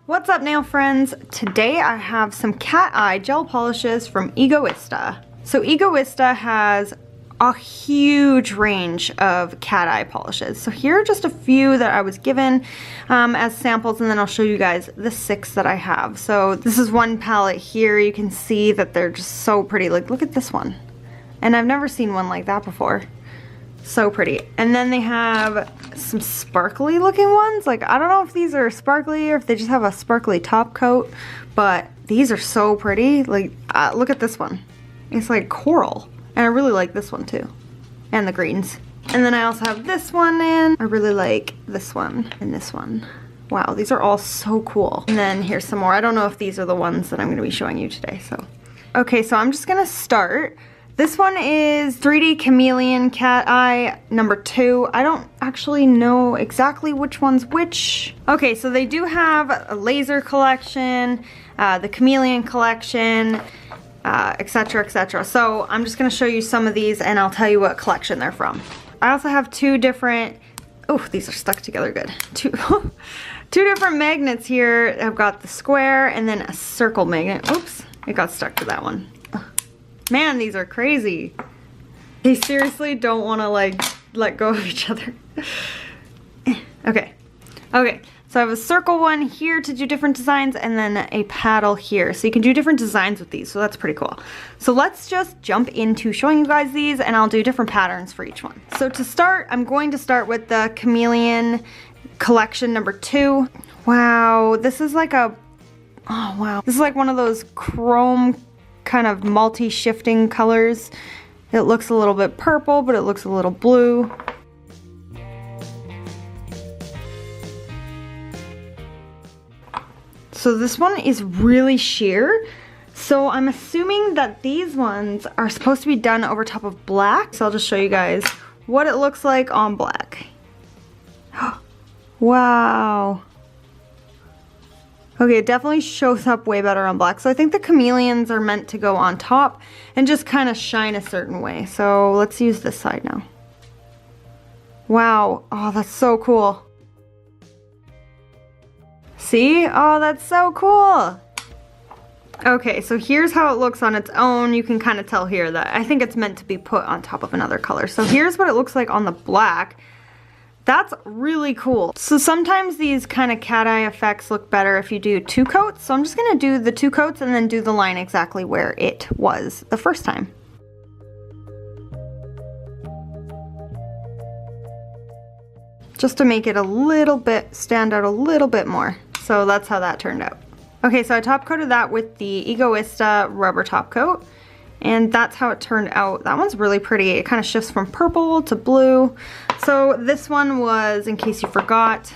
What's up, nail friends? Today I have some cat eye gel polishes from Egoista. So Egoista has a huge range of cat eye polishes. So here are just a few that I was given as samples, and then I'll show you guys the 6 that I have. So this is one palette here. You can see that they're just so pretty. Like, look at this one. And I've never seen one like that before. So pretty. And then they have some sparkly looking ones. Like, I don't know if these are sparkly or if they just have a sparkly top coat, but these are so pretty. Like, look at this one. It's like coral. And I really like this one too. And the greens. And then I also have this one in. I really like this one and this one. Wow, these are all so cool. And then here's some more. I don't know if these are the ones that I'm gonna be showing you today, so. Okay, so I'm just gonna start. This one is 3D Chameleon Cat Eye number 2. I don't actually know exactly which one's which. Okay, so they do have a LAZER collection, the Chameleon collection, etc, etc. So I'm just gonna show you some of these and I'll tell you what collection they're from. I also have 2 different, oh, these are stuck together good. Two different magnets here. I've got the square and then a circle magnet. Oops, it got stuck to that one. Man, these are crazy. They seriously don't want to like let go of each other. Okay, so I have a circle one here to do different designs and then a paddle here. So you can do different designs with these, so that's pretty cool. So let's just jump into showing you guys these and I'll do different patterns for each one. So to start, I'm going to start with the Chameleon collection number 2. Wow, this is like a, oh wow. This is like one of those chrome kind of multi-shifting colors. It looks a little bit purple, but it looks a little blue. So this one is really sheer. So I'm assuming that these ones are supposed to be done over top of black. So I'll just show you guys what it looks like on black. Wow. Okay, it definitely shows up way better on black. So I think the chameleons are meant to go on top and just kind of shine a certain way. So let's use this side now. Wow, oh, that's so cool. See? Oh, that's so cool. Okay, so here's how it looks on its own. You can kind of tell here that I think it's meant to be put on top of another color. So here's what it looks like on the black. That's really cool. So sometimes these kind of cat eye effects look better if you do 2 coats. So I'm just gonna do the 2 coats and then do the line exactly where it was the first time. Just to make it a little bit, stand out a little bit more. So that's how that turned out. Okay, so I top coated that with the Egoista rubber top coat. And that's how it turned out. That one's really pretty. It kind of shifts from purple to blue. So this one was, in case you forgot,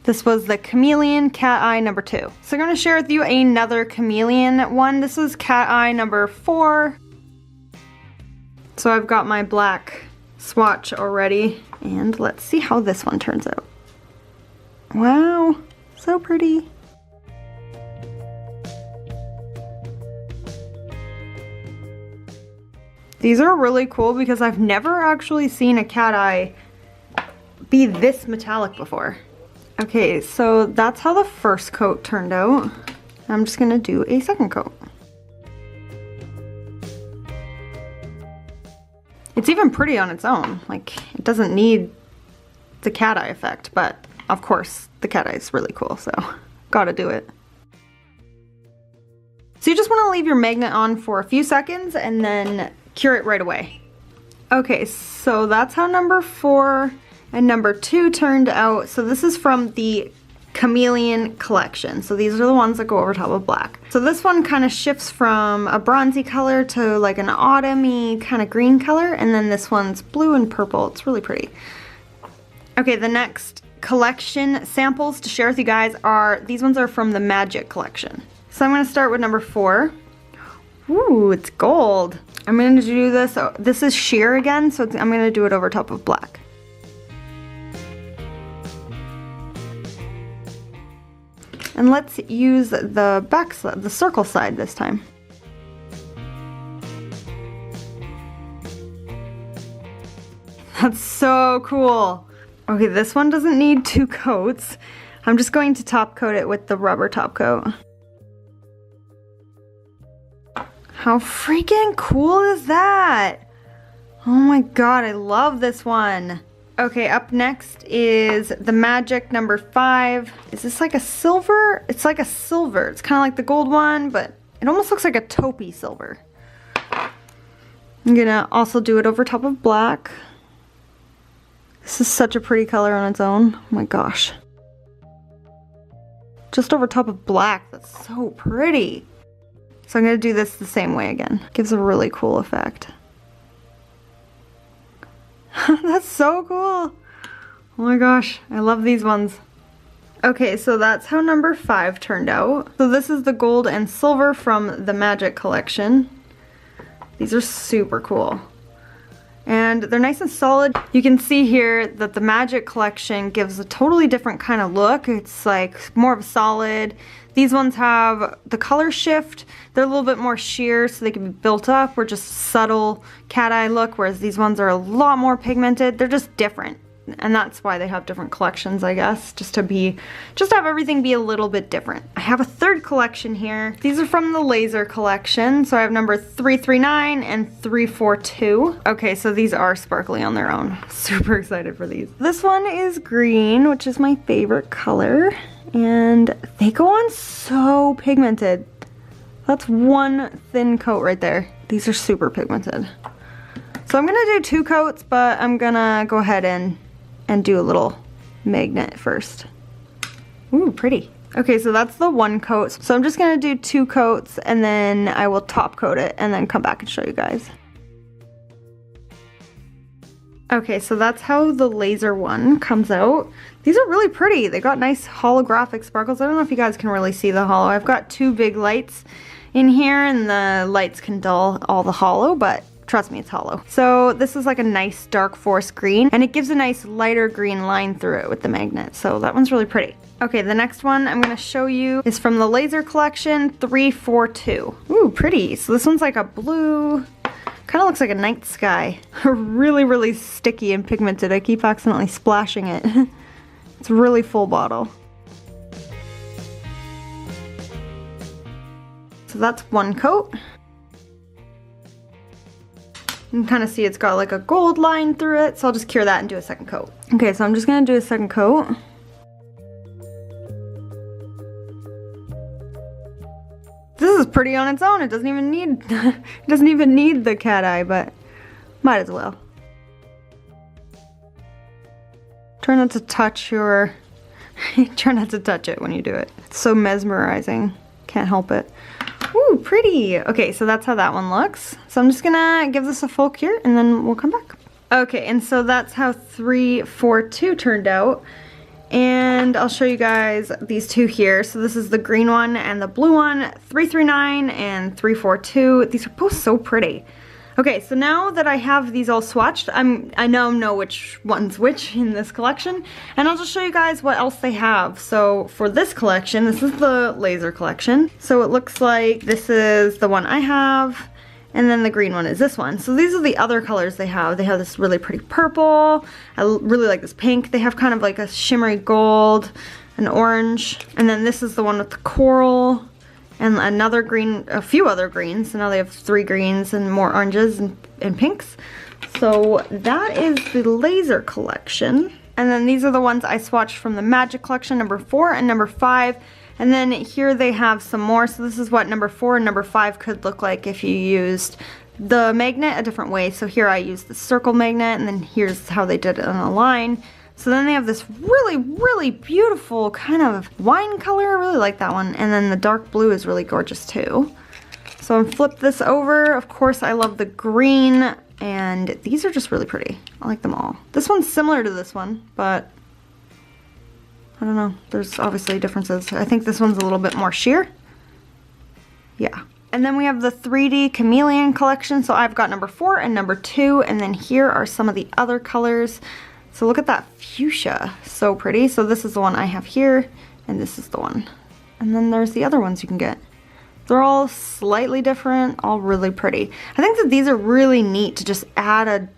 this was the Chameleon Cat Eye number 2. So I'm going to share with you another chameleon one. This is Cat Eye number 4. So I've got my black swatch already. And let's see how this one turns out. Wow, so pretty. These are really cool because I've never actually seen a cat eye be this metallic before. Okay, so that's how the first coat turned out. I'm just gonna do a second coat. It's even pretty on its own. Like, it doesn't need the cat eye effect, but of course the cat eye is really cool, so gotta do it. So you just wanna leave your magnet on for a few seconds and then cure it right away. Okay, so that's how number 4 and number 2 turned out. So this is from the Chameleon collection. So these are the ones that go over top of black. So this one kind of shifts from a bronzy color to like an autumny kind of green color, and then this one's blue and purple. It's really pretty. Okay, the next collection samples to share with you guys are, these ones are from the Magic collection. So I'm gonna start with number 4. Ooh, it's gold. I'm gonna do this, this is sheer again, so I'm gonna do it over top of black. And let's use the back side, the circle side this time. That's so cool. Okay, this one doesn't need 2 coats. I'm just going to top coat it with the rubber top coat. How freaking cool is that? Oh my god, I love this one. Okay, up next is the Magic number 5. Is this like a silver? It's like a silver. It's kind of like the gold one, but it almost looks like a taupey silver. I'm gonna also do it over top of black. This is such a pretty color on its own. Oh my gosh. Just over top of black, that's so pretty. So I'm gonna do this the same way again. Gives a really cool effect. That's so cool. Oh my gosh, I love these ones. Okay, so that's how number 5 turned out. So this is the gold and silver from the Magic collection. These are super cool. And they're nice and solid. You can see here that the Magic collection gives a totally different kind of look. It's like more of a solid. These ones have the color shift. They're a little bit more sheer so they can be built up, or just subtle cat eye look, whereas these ones are a lot more pigmented. They're just different. And that's why they have different collections, I guess, just to have everything be a little bit different. I have a third collection here. These are from the Laser collection. So I have number 339 and 342. Okay, so these are sparkly on their own. Super excited for these. This one is green, which is my favorite color. And they go on so pigmented. That's one thin coat right there. These are super pigmented. So I'm gonna do 2 coats, but I'm gonna go ahead and do a little magnet first. Ooh, pretty. Okay, so that's the 1 coat. So I'm just gonna do 2 coats and then I will top coat it and then come back and show you guys. Okay, so that's how the Laser one comes out. These are really pretty. They got nice holographic sparkles. I don't know if you guys can really see the hollow. I've got 2 big lights in here and the lights can dull all the hollow, but trust me, it's hollow. So this is like a nice dark forest green, and it gives a nice lighter green line through it with the magnet. So that one's really pretty. Okay, the next one I'm gonna show you is from the Laser collection, 342. Ooh, pretty. So this one's like a blue, kind of looks like a night sky. Really, really sticky and pigmented. I keep accidentally splashing it. It's really full bottle. So that's 1 coat. You can kind of see it's got like a gold line through it, so I'll just cure that and do a 2nd coat. Okay, so I'm just gonna do a 2nd coat. This is pretty on its own. It doesn't even need it doesn't even need the cat eye, but might as well. Try not to touch your try not to touch it when you do it. It's so mesmerizing. Can't help it. Ooh, pretty. Okay, so that's how that one looks. So I'm just gonna give this a full cure and then we'll come back. Okay, and so that's how 342 turned out. And I'll show you guys these 2 here. So this is the green one and the blue one, 339 and 342. These are both so pretty. Okay, so now that I have these all swatched, I now know which one's which in this collection, and I'll just show you guys what else they have. So for this collection, this is the Laser collection. So it looks like this is the one I have, and then the green one is this one. So these are the other colors they have. They have this really pretty purple. I really like this pink. They have kind of like a shimmery gold, an orange, and then this is the one with the coral. And another green, a few other greens. So now they have 3 greens and more oranges and pinks. So that is the Laser collection. And then these are the ones I swatched from the Magic collection, number 4 and number 5. And then here they have some more. So this is what number 4 and number 5 could look like if you used the magnet a different way. So here I used the circle magnet, and then here's how they did it on a line. So then they have this really, really beautiful kind of wine color. I really like that one. And then the dark blue is really gorgeous too. So I'm flip this over. Of course, I love the green, and these are just really pretty. I like them all. This one's similar to this one, but I don't know. There's obviously differences. I think this one's a little bit more sheer. Yeah. And then we have the 3D Chameleon collection. So I've got number 4 and number 2, and then here are some of the other colors. So look at that fuchsia, so pretty. So this is the one I have here, and this is the one. And then there's the other ones you can get. They're all slightly different, all really pretty. I think that these are really neat to just add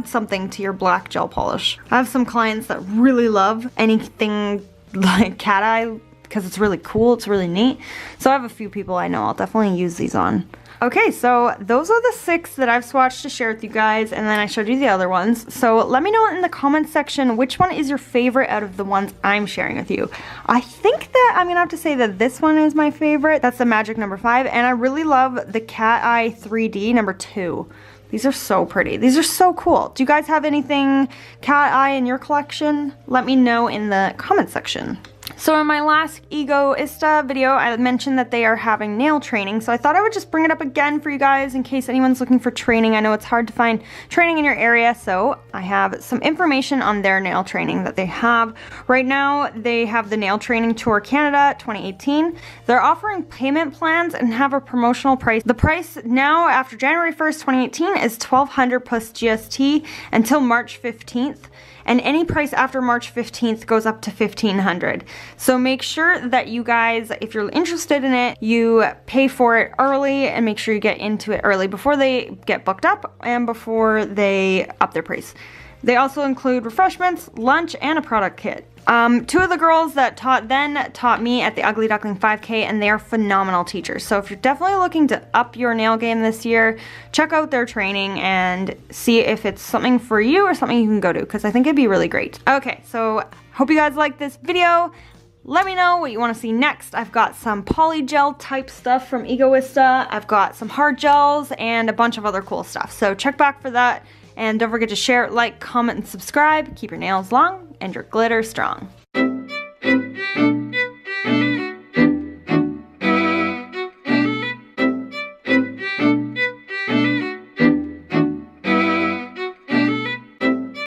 something to your black gel polish. I have some clients that really love anything like cat eye because it's really cool, it's really neat. So I have a few people I know I'll definitely use these on. Okay, so those are the 6 that I've swatched to share with you guys, and then I showed you the other ones. So let me know in the comments section which one is your favorite out of the ones I'm sharing with you. I think that I'm gonna have to say that this one is my favorite. That's the Magic number 5, and I really love the Cat Eye 3D number 2. These are so pretty. These are so cool. Do you guys have anything cat eye in your collection? Let me know in the comments section. So in my last Egoista video, I mentioned that they are having nail training, so I thought I would just bring it up again for you guys in case anyone's looking for training. I know it's hard to find training in your area, so I have some information on their nail training that they have. Right now, they have the Nail Training Tour Canada 2018. They're offering payment plans and have a promotional price. The price now, after January 1st, 2018, is $1,200 plus GST until March 15th. And any price after March 15th goes up to $1,500. So make sure that you guys, if you're interested in it, you pay for it early and make sure you get into it early before they get booked up and before they up their price. They also include refreshments, lunch, and a product kit. 2 of the girls that taught me at the Ugly Duckling 5K, and they are phenomenal teachers. So if you're definitely looking to up your nail game this year, check out their training and see if it's something for you or something you can go to, because I think it'd be really great. Okay, so hope you guys like this video. Let me know what you want to see next. I've got some polygel type stuff from Egoista. I've got some hard gels and a bunch of other cool stuff. So check back for that. And don't forget to share, like, comment, and subscribe. Keep your nails long and your glitter strong.